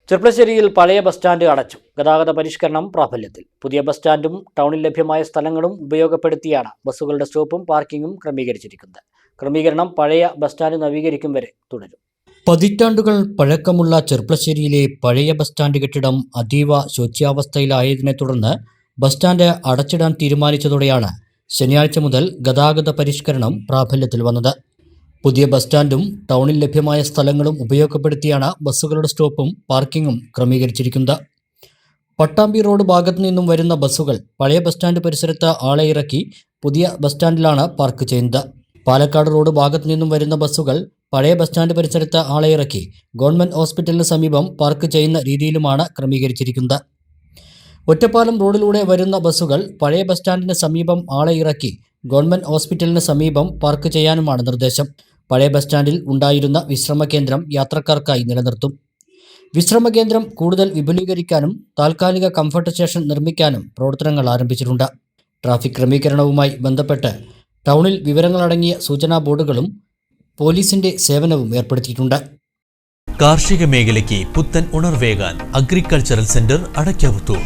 ചെർപ്പളശ്ശേരിയിൽ പഴയ bus stand അടച്ചു. ഗതാഗത പരിഷ്കരണം പ്രാബല്യത്തിൽ. പുതിയ ബസ് സ്റ്റാൻഡും ടൗണിൽ ലഭ്യമായ സ്ഥലങ്ങളും ഉപയോഗപ്പെടുത്തിയാണ് ബസ്സുകളുടെ സ്റ്റോപ്പും പാർക്കിങ്ങും ക്രമീകരിച്ചിരിക്കുന്നത്. ക്രമീകരണം പഴയ ബസ് സ്റ്റാൻഡ് നവീകരിക്കും വരെ തുടരും. പതിറ്റാണ്ടുകൾ പഴക്കമുള്ള ചെർപ്പളശ്ശേരിയിലെ പഴയ ബസ് സ്റ്റാൻഡ് കെട്ടിടം അതീവ ശോച്യാവസ്ഥയിലായതിനെ തുടർന്ന് ബസ് സ്റ്റാൻഡ് അടച്ചിടാൻ തീരുമാനിച്ചതോടെയാണ് ശനിയാഴ്ച മുതൽ ഗതാഗത പരിഷ്കരണം പ്രാബല്യത്തിൽ വന്നത്. പുതിയ ബസ് സ്റ്റാൻഡും ടൗണിൽ ലഭ്യമായ സ്ഥലങ്ങളും ഉപയോഗപ്പെടുത്തിയാണ് ബസ്സുകളുടെ സ്റ്റോപ്പും പാർക്കിങ്ങും ക്രമീകരിച്ചിരിക്കുന്നത്. പട്ടാമ്പി റോഡ് ഭാഗത്തു നിന്നും വരുന്ന ബസ്സുകൾ പഴയ ബസ് സ്റ്റാൻഡ് പരിസരത്ത് ആളെ ഇറക്കി പുതിയ ബസ് സ്റ്റാൻഡിലാണ് പാർക്ക് ചെയ്യുന്നത്. പാലക്കാട് റോഡ് ഭാഗത്തു നിന്നും വരുന്ന ബസ്സുകൾ പഴയ ബസ് സ്റ്റാൻഡ് പരിസരത്ത് ആളെ ഇറക്കി ഗവൺമെന്റ് ഹോസ്പിറ്റലിന് സമീപം പാർക്ക് ചെയ്യുന്ന രീതിയിലുമാണ് ക്രമീകരിച്ചിരിക്കുന്നത്. ഒറ്റപ്പാലം റോഡിലൂടെ വരുന്ന ബസ്സുകൾ പഴയ ബസ് സ്റ്റാൻഡിന് സമീപം ആളെ ഇറക്കി ഗവൺമെന്റ് ഹോസ്പിറ്റലിന് സമീപം പാർക്ക് ചെയ്യാനുമാണ് നിർദ്ദേശം. പഴയ ബസ് സ്റ്റാൻഡിൽ ഉണ്ടായിരുന്ന വിശ്രമ കേന്ദ്രം യാത്രക്കാർക്കായി നിലനിർത്തും. വിശ്രമ കേന്ദ്രം കൂടുതൽ വിപുലീകരിക്കാനും താൽക്കാലിക കംഫർട്ട് സ്റ്റേഷൻ നിർമ്മിക്കാനും പ്രവർത്തനങ്ങൾ ആരംഭിച്ചിട്ടുണ്ട്. ട്രാഫിക് ക്രമീകരണവുമായി ബന്ധപ്പെട്ട് ടൗണിൽ വിവരങ്ങളടങ്ങിയ സൂചനാ ബോർഡുകളും പോലീസിന്റെ സേവനവും ഏർപ്പെടുത്തിയിട്ടുണ്ട്. കാർഷിക മേഖലയ്ക്ക് പുത്തൻ ഉണർവേകാൻ അഗ്രികൾച്ചറൽ സെന്റർ അടയ്ക്കാവുത്തൂർ.